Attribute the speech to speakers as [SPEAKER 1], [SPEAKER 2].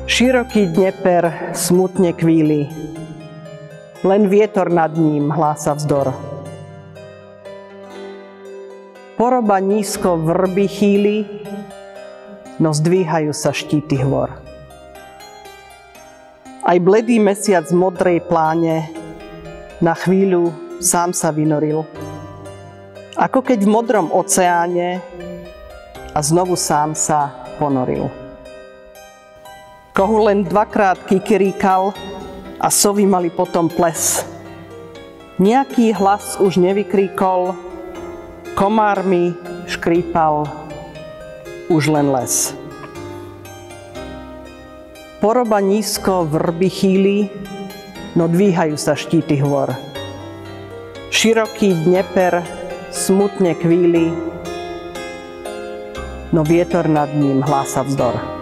[SPEAKER 1] Široký Dneper smutne kvíli, len vietor nad ním hlása vzdor. Poroba nízko vrby chýli, no zdvíhajú sa štíty hôr. Aj bledý mesiac v modrej pláne na chvíľu sám sa vynoril, ako keď v modrom oceáne a znovu sám sa ponoril. Kohu len dvakrát kikiríkal a sovy mali potom ples. Nejaký hlas už nevykríkol, komármi škrípal už len les. Poroba nízko vrby chýli, no dvíhajú sa štíty hôr. Široký Dneper smutne kvíli, no vietor nad ním hlása vzdor.